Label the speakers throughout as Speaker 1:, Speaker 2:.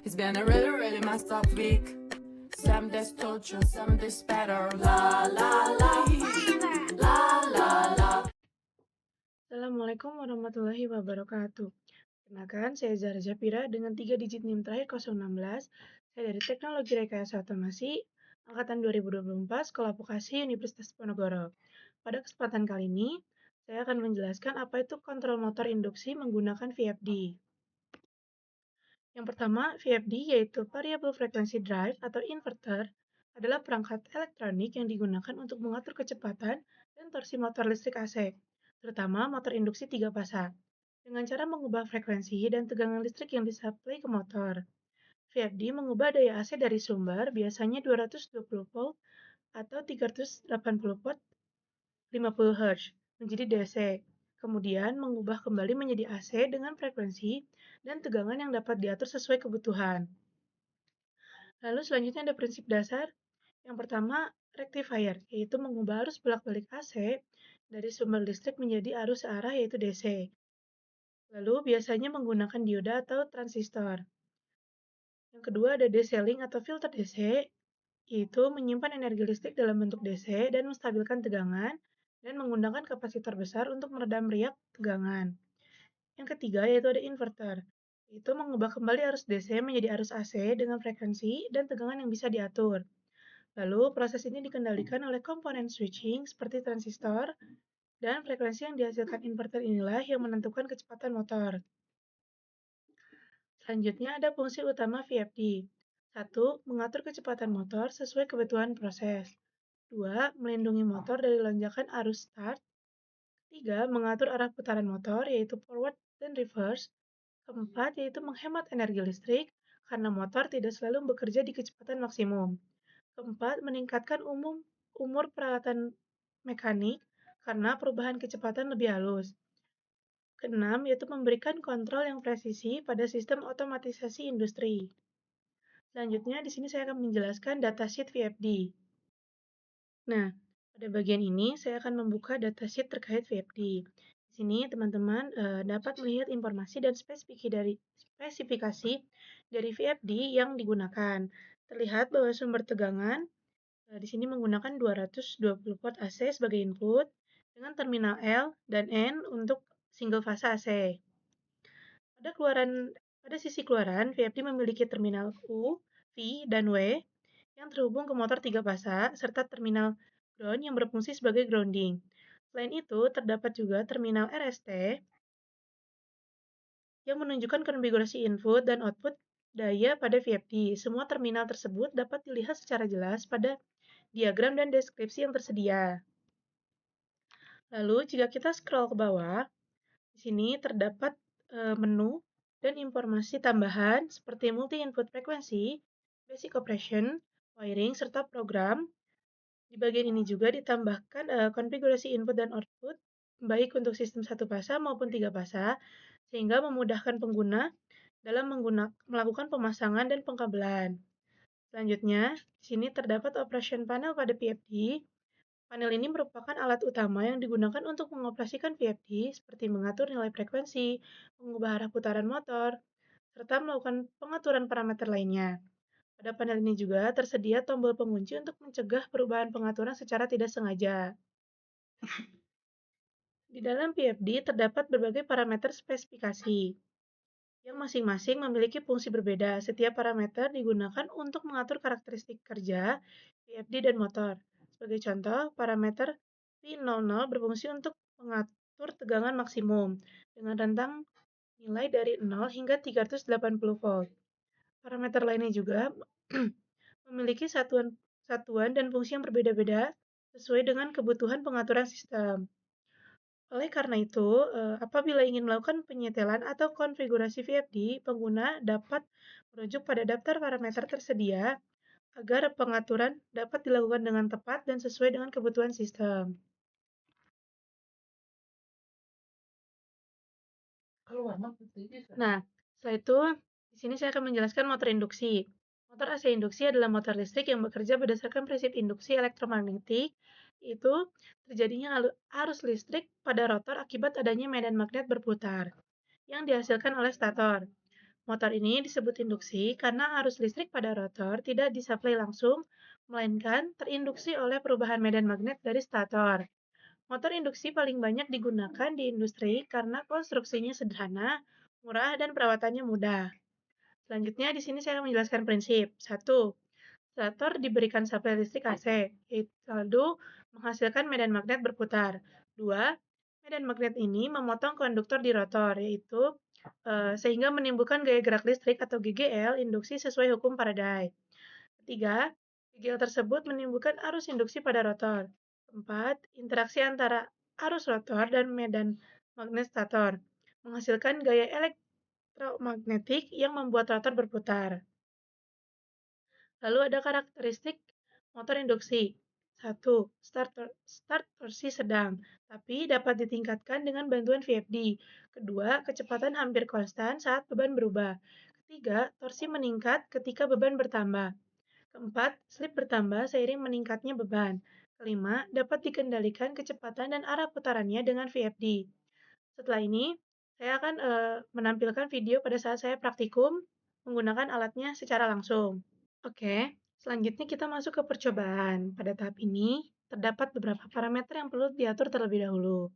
Speaker 1: It's been a really, really messed up week. Some days torture, some days better. La la la, la la la.
Speaker 2: Assalamualaikum warahmatullahi wabarakatuh. Kenalkan, saya Zahra Japira dengan 3 digit NIM terakhir 016. Saya dari Teknologi Rekayasa Otomasi, Angkatan 2024, Sekolah Vokasi Universitas Ponorogo. Pada kesempatan kali ini, saya akan menjelaskan apa itu kontrol motor induksi menggunakan VFD. Yang pertama, VFD yaitu Variable Frequency Drive atau inverter adalah perangkat elektronik yang digunakan untuk mengatur kecepatan dan torsi motor listrik AC, terutama motor induksi 3 pasang, dengan cara mengubah frekuensi dan tegangan listrik yang disuplai ke motor. VFD mengubah daya AC dari sumber, biasanya 220 volt atau 380 watt 50 Hz, menjadi DC, kemudian mengubah kembali menjadi AC dengan frekuensi dan tegangan yang dapat diatur sesuai kebutuhan. Lalu selanjutnya ada prinsip dasar. Yang pertama, rectifier, yaitu mengubah arus bolak-balik AC dari sumber listrik menjadi arus searah yaitu DC. Lalu biasanya menggunakan dioda atau transistor. Yang kedua ada DC-link atau filter DC, yaitu menyimpan energi listrik dalam bentuk DC dan menstabilkan tegangan dan menggunakan kapasitor besar untuk meredam riak tegangan. Yang ketiga yaitu ada inverter, yaitu mengubah kembali arus DC menjadi arus AC dengan frekuensi dan tegangan yang bisa diatur. Lalu proses ini dikendalikan oleh komponen switching seperti transistor dan frekuensi yang dihasilkan inverter inilah yang menentukan kecepatan motor. Selanjutnya ada fungsi utama VFD. 1. Mengatur kecepatan motor sesuai kebutuhan proses. 2. Melindungi motor dari lonjakan arus start. 3. Mengatur arah putaran motor yaitu forward dan reverse. Keempat, yaitu menghemat energi listrik karena motor tidak selalu bekerja di kecepatan maksimum. Keempat, meningkatkan umur peralatan mekanik karena perubahan kecepatan lebih halus. Keenam, yaitu memberikan kontrol yang presisi pada sistem otomatisasi industri. Selanjutnya, di sini saya akan menjelaskan datasheet VFD. Nah, pada bagian ini saya akan membuka datasheet terkait VFD. Di sini teman-teman dapat melihat informasi dan spesifikasi dari VFD yang digunakan. Terlihat bahwa sumber tegangan di sini menggunakan 220 volt AC sebagai input dengan terminal L dan N untuk single fase AC. Pada sisi keluaran, VFD memiliki terminal U, V, dan W yang terhubung ke motor 3 pasang serta terminal ground yang berfungsi sebagai grounding. Selain itu, terdapat juga terminal RST yang menunjukkan konfigurasi input dan output daya pada VFD. Semua terminal tersebut dapat dilihat secara jelas pada diagram dan deskripsi yang tersedia. Lalu, jika kita scroll ke bawah, di sini terdapat menu dan informasi tambahan seperti multi-input frekuensi, basic operation, wiring, serta program. Di bagian ini juga ditambahkan konfigurasi input dan output, baik untuk sistem satu pasang maupun 3 pasang, sehingga memudahkan pengguna dalam melakukan pemasangan dan pengkabelan. Selanjutnya, di sini terdapat operation panel pada VFD. Panel ini merupakan alat utama yang digunakan untuk mengoperasikan VFD, seperti mengatur nilai frekuensi, mengubah arah putaran motor, serta melakukan pengaturan parameter lainnya. Pada panel ini juga tersedia tombol pengunci untuk mencegah perubahan pengaturan secara tidak sengaja. Di dalam VFD terdapat berbagai parameter spesifikasi, yang masing-masing memiliki fungsi berbeda. Setiap parameter digunakan untuk mengatur karakteristik kerja, VFD, dan motor. Sebagai contoh, parameter V00 berfungsi untuk mengatur tegangan maksimum dengan rentang nilai dari 0 hingga 380 volt. Parameter lainnya juga memiliki satuan dan fungsi yang berbeda-beda sesuai dengan kebutuhan pengaturan sistem. Oleh karena itu, apabila ingin melakukan penyetelan atau konfigurasi VFD, pengguna dapat merujuk pada daftar parameter tersedia agar pengaturan dapat dilakukan dengan tepat dan sesuai dengan kebutuhan sistem. Nah, setelah itu, di sini saya akan menjelaskan motor induksi. Motor AC induksi adalah motor listrik yang bekerja berdasarkan prinsip induksi elektromagnetik, yaitu terjadinya arus listrik pada rotor akibat adanya medan magnet berputar yang dihasilkan oleh stator. Motor ini disebut induksi karena arus listrik pada rotor tidak disuplai langsung, melainkan terinduksi oleh perubahan medan magnet dari stator. Motor induksi paling banyak digunakan di industri karena konstruksinya sederhana, murah, dan perawatannya mudah. Selanjutnya, di sini saya menjelaskan prinsip. Satu, stator diberikan suplai listrik AC, yaitu lalu menghasilkan medan magnet berputar. Dua, medan magnet ini memotong konduktor di rotor, yaitu sehingga menimbulkan gaya gerak listrik atau GGL induksi sesuai hukum Faraday. Ketiga, GGL tersebut menimbulkan arus induksi pada rotor. Keempat, interaksi antara arus rotor dan medan magnet stator menghasilkan gaya elektromagnetik yang membuat rotor berputar. Lalu ada karakteristik motor induksi. Satu, start torsi sedang, tapi dapat ditingkatkan dengan bantuan VFD. Kedua, kecepatan hampir konstan saat beban berubah. Ketiga, torsi meningkat ketika beban bertambah. Keempat, slip bertambah seiring meningkatnya beban. Kelima, dapat dikendalikan kecepatan dan arah putarannya dengan VFD. Setelah ini, saya akan menampilkan video pada saat saya praktikum menggunakan alatnya secara langsung. Oke, selanjutnya kita masuk ke percobaan. Pada tahap ini, terdapat beberapa parameter yang perlu diatur terlebih dahulu.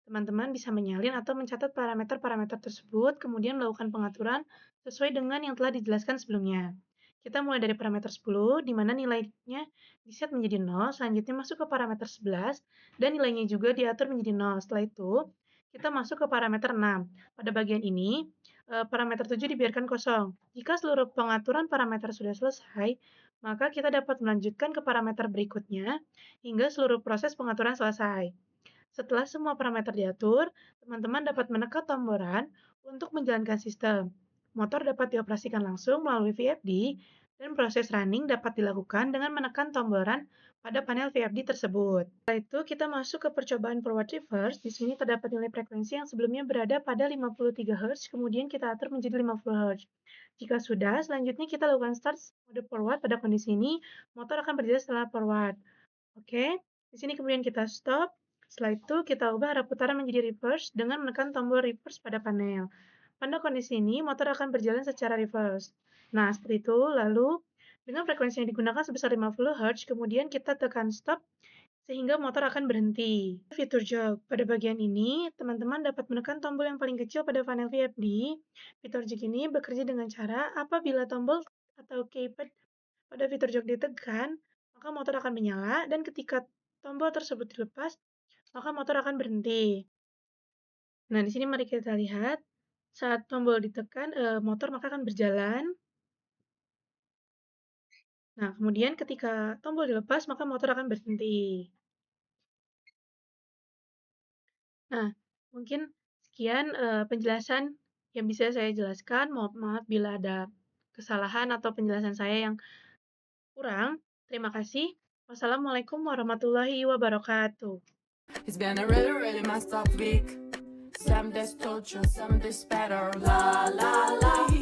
Speaker 2: Teman-teman bisa menyalin atau mencatat parameter-parameter tersebut, kemudian melakukan pengaturan sesuai dengan yang telah dijelaskan sebelumnya. Kita mulai dari parameter 10, di mana nilainya diset menjadi 0, selanjutnya masuk ke parameter 11, dan nilainya juga diatur menjadi 0. Setelah itu, kita masuk ke parameter 6. Pada bagian ini, parameter 7 dibiarkan kosong. Jika seluruh pengaturan parameter sudah selesai, maka kita dapat melanjutkan ke parameter berikutnya hingga seluruh proses pengaturan selesai. Setelah semua parameter diatur, teman-teman dapat menekan tomboran untuk menjalankan sistem. Motor dapat dioperasikan langsung melalui VFD dan proses running dapat dilakukan dengan menekan tomboran pada panel VFD tersebut. Setelah itu, kita masuk ke percobaan forward reverse. Di sini terdapat nilai frekuensi yang sebelumnya berada pada 53 Hz, kemudian kita atur menjadi 50 Hz. Jika sudah, selanjutnya kita lakukan start mode forward. Pada kondisi ini, motor akan berjalan setelah forward. Oke, di sini kemudian kita stop. Setelah itu, kita ubah arah putaran menjadi reverse dengan menekan tombol reverse pada panel. Pada kondisi ini, motor akan berjalan secara reverse. Nah, seperti itu. Lalu, dengan frekuensi yang digunakan sebesar 50 Hz, kemudian kita tekan stop sehingga motor akan berhenti. Fitur jog. Pada bagian ini, teman-teman dapat menekan tombol yang paling kecil pada panel VFD. Fitur jog ini bekerja dengan cara apabila tombol atau keypad pada fitur jog ditekan, maka motor akan menyala, dan ketika tombol tersebut dilepas, maka motor akan berhenti. Nah, di sini mari kita lihat. Saat tombol ditekan, motor maka akan berjalan. Nah, kemudian ketika tombol dilepas, maka motor akan berhenti. Nah, mungkin sekian penjelasan yang bisa saya jelaskan. Mohon maaf bila ada kesalahan atau penjelasan saya yang kurang. Terima kasih. Wassalamualaikum warahmatullahi wabarakatuh.
Speaker 1: It's been a really, really messed up week. Some days torture, some days better. La la la.